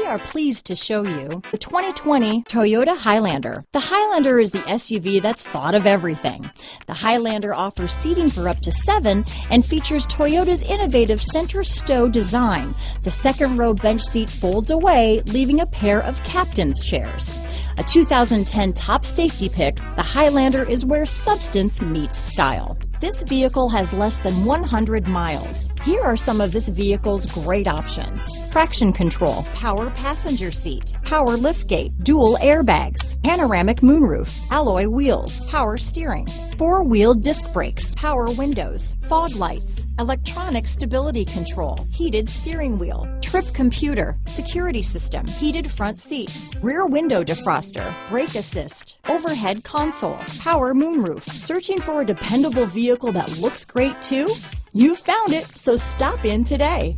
are pleased to show you the 2020 Toyota Highlander. The Highlander is the SUV that's thought of everything. The Highlander offers seating for up to 7 and features Toyota's innovative center stow design. The second row bench seat folds away, leaving a pair of captain's chairs. A 2010 top safety pick, the Highlander is where substance meets style. This vehicle has less than 100 miles. Here are some of this vehicle's great options: traction control, power passenger seat, power liftgate, dual airbags, panoramic moonroof, alloy wheels, power steering, 4-wheel disc brakes, power windows, fog lights, electronic stability control, heated steering wheel, trip computer, security system, heated front seats, rear window defroster, brake assist, overhead console, power moonroof. Searching for a dependable vehicle that looks great too? You found it, so stop in today.